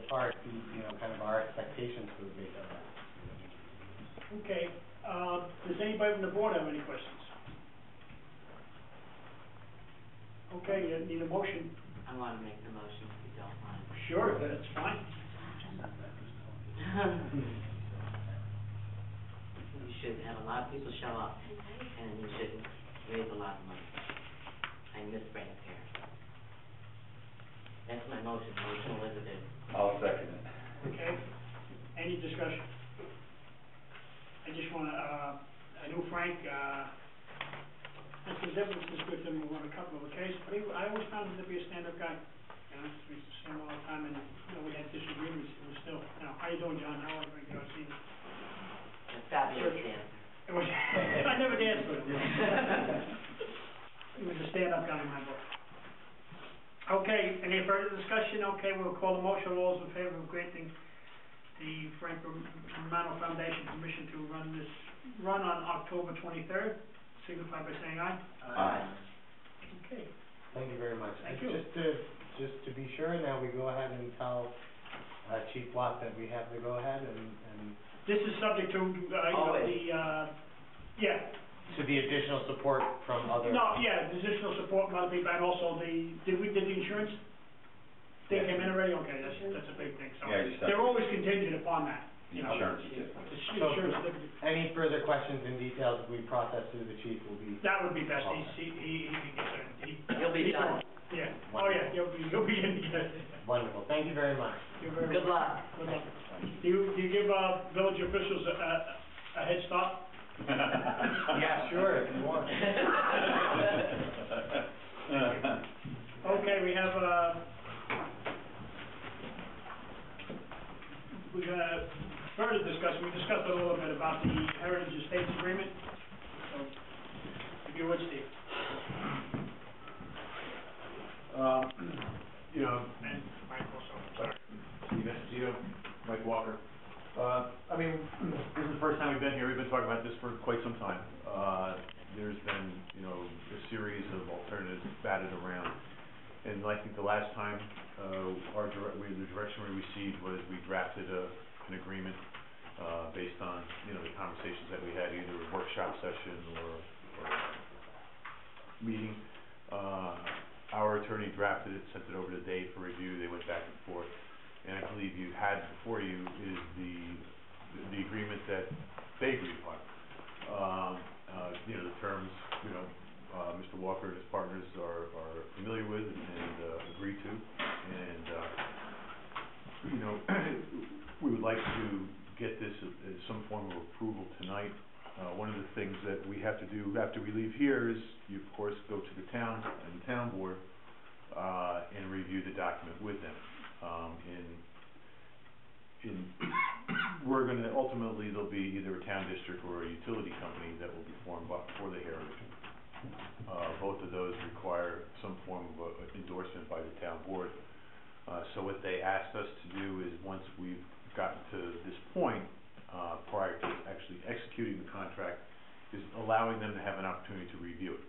far exceeds, kind of our expectations for the big event. Okay, does anybody from the board have any questions? Okay, you need a motion. I want to make the motion if you don't mind. Sure, that's fine. You should have a lot of people show up, and you should raise a lot of money. I miss Frank's hair. That's my motion, Elizabeth. I'll second it. Okay, any discussion? I just want to, I knew Frank, had some differences with him on a couple of occasions, but I always found him to be a stand-up guy. We used to see him all the time, and we had disagreements. It was still, how you doing, John? How are you? A fabulous dancer. It was. I never danced with him. He was a stand-up guy in my book. Okay, any further discussion? Okay, we'll call the motion. All those in favor of granting the Frank Romano Foundation permission to run on October 23rd, signify by saying aye. Aye. Okay. Thank you very much. Thank you. Just to be sure, now we go ahead and tell Chief Watt that we have to go ahead and This is subject to to the additional support from other. No, yeah, the additional support from other people, and also did the insurance? They came in already? Okay, that's a big thing. So Yeah, they're always contingent upon that. The insurance certificate. Any further questions and details we process through the chief will be. That would be best. Okay. He'll be done. Yeah. Oh yeah, he'll be in. Wonderful. Thank you very much. Good luck. Good luck. Do you give village officials a head start? Yeah, sure, if you want. Okay, we have further discussion. We discussed a little bit about the Heritage Estates Agreement. So, if you would, Steve. And Mike also. Sorry. Steve Esposito, Mike Walker. I mean, this is the first time we've been here. We've been talking about this for quite some time. There's been, a series of alternatives batted around. And I think the last time the direction we received was we drafted an agreement based on, the conversations that we had, either a workshop session or meeting. Our attorney drafted it, sent it over to Dave for review. They went back and forth. And I believe you had before you is the agreement that they agreed upon. The terms, Mr. Walker and his partners are familiar with and agree to. And, we would like to get this as some form of approval tonight. One of the things that we have to do after we leave here is you, of course, go to the town and the town board and review the document with them. We're going to ultimately there'll be either a town district or a utility company that will be formed for the Heritage. Both of those require some form of endorsement by the town board. So what they asked us to do is once we've gotten to this point, prior to actually executing the contract, is allowing them to have an opportunity to review it,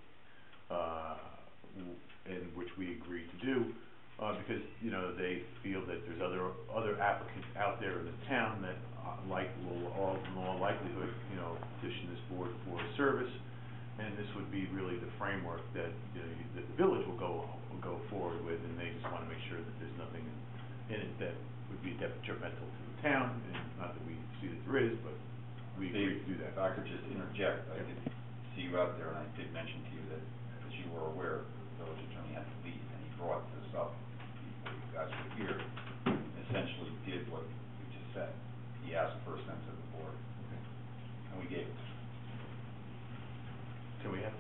and which we agreed to do. Because they feel that there's other applicants out there in the town that will all in all likelihood petition this board for a service, and this would be really the framework that that the village will go forward with, and they just want to make sure that there's nothing in it that would be detrimental to the town, and not that we see that there is, but we agree to do that. If I could just interject, I did see you out there, and I did mention to you that, as you were aware, the village attorney had to leave, and he brought this up before you guys were here, essentially did what we just said. He asked for a sense of the board, and we gave it to him. Can we have?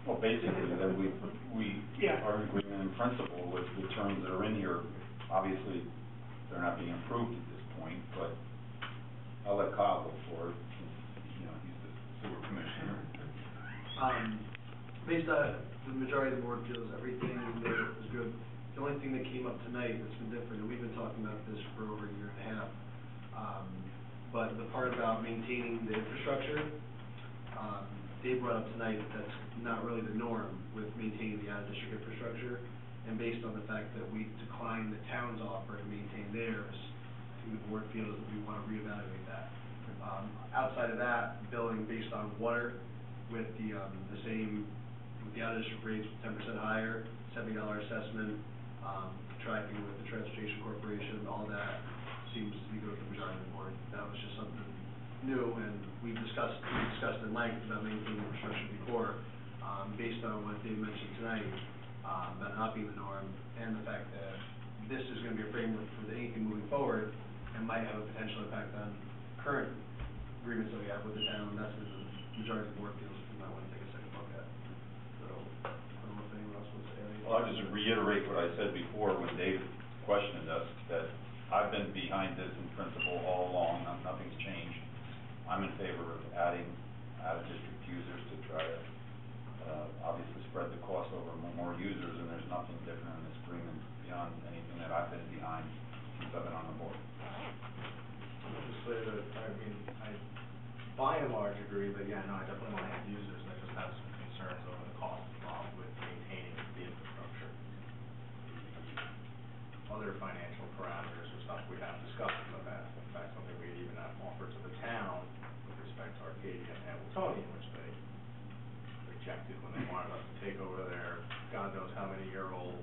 Well, basically, then our agreement in principle with the terms that are in here. Obviously, they're not being approved at this point, but I'll let Kyle go for it, since he's the sewer commissioner. Based on the majority of the board feels everything there was good. The only thing that came up tonight that's been different, and we've been talking about this for over a year and a half, but the part about maintaining the infrastructure, Dave brought up tonight that that's not really the norm with maintaining the out-of-district infrastructure, and based on the fact that we declined the town's offer to maintain theirs, the board feels that we want to reevaluate that. Outside of that, billing based on water with the same, with the outage rates 10% higher, $70 assessment, contracting with the Transportation Corporation, all that seems to be good with the majority of the board. That was just something new, and we discussed in length about maintaining infrastructure before, based on what Dave mentioned tonight, about not being the norm, and the fact that this is going to be a framework for anything moving forward, and might have a potential impact on current agreements that we have with the town. That's what the majority of the board feels we might want to take a second look at. So, I don't know if anyone else wants to add anything. Well, I'll just reiterate what I said before when David questioned us, that I've been behind this in principle all along, nothing's changed. I'm in favor of adding out-of-district users to try to, obviously spread the cost over more users, and there's nothing different in this agreement beyond anything that I've been behind since I've been on the board. I'll just say that, I mean, I by and large agree, but yeah, no, I definitely want to add users. I just have some concerns over the cost involved with maintaining the infrastructure. The other financial parameters or stuff we have discussed in the past. In fact, something we even have offered to the town with respect to Arcadia and Hamiltonian, which they rejected when they wanted us to take over their God knows how many year-old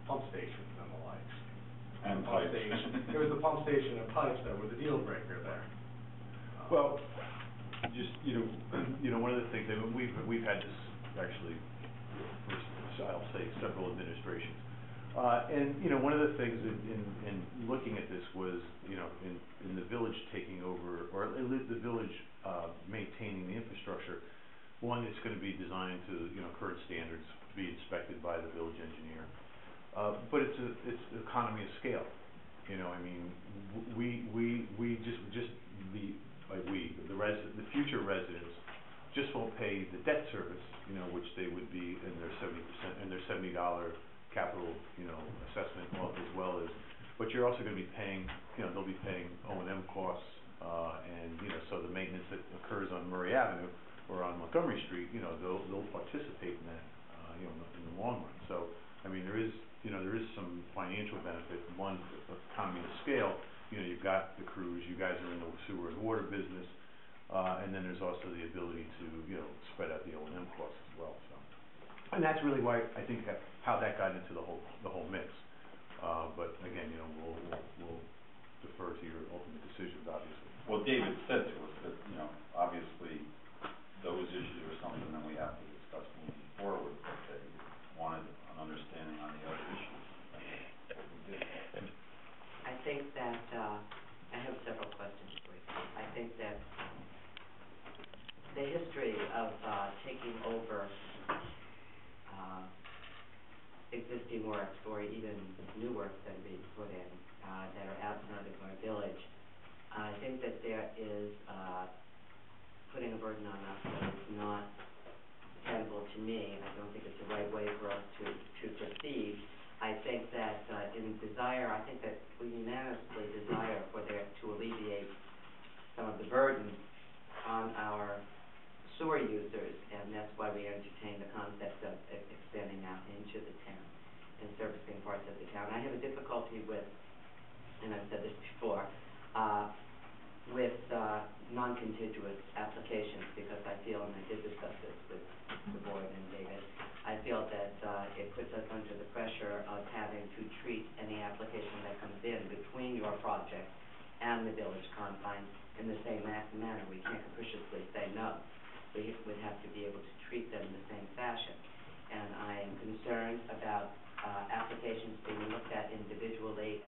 pump stations and the likes. And pump pipes. station. It was the pump station and pipes that were the deal breaker there. Well, just, one of the things, I mean, we've had this actually for, I'll say, several administrations. And, one of the things in looking at this was, in the village taking over, or the village maintaining the infrastructure, one, it's going to be designed to, current standards, be inspected by the village engineer. But it's economy of scale. I mean, we just the future residents just won't pay the debt service, which they would be in their 70% and their $70 capital, assessment, as well as, but you're also going to be paying, they'll be paying O&M costs, and so the maintenance that occurs on Murray Avenue or on Montgomery Street, they'll participate in that, in the long run. So, I mean, there is some financial benefit. One, economy of scale. You've got the crews, you guys are in the sewer and water business, and then there's also the ability to, spread out the O&M costs as well. So, and that's really why I think how that got into the whole mix. But again, we'll defer to your ultimate decisions, obviously. Well, David said to us that, obviously, those issues are something that we have to discuss moving forward, but they wanted an understanding on the other issues. That's what we did. I think that, I have several questions for you. I think that the history of taking over existing works or even new works that are being put in that are outside of our village, I think that there is putting a burden on us that is not tenable to me. I don't think it's the right way for us to proceed. I think that I think that we unanimously desire for there to alleviate some of the burden on our sewer users, and that's why we entertain the concept of extending out into the town and servicing parts of the town. I have a difficulty with, and I've said this before, with non-contiguous applications, because I feel, and I did discuss this with the board and David, I feel that it puts us under the pressure of having to treat any application that comes in between your project and the village confines in the same manner. We can't capriciously say no. We would have to be able to treat them in the same fashion. And I am concerned about applications being looked at individually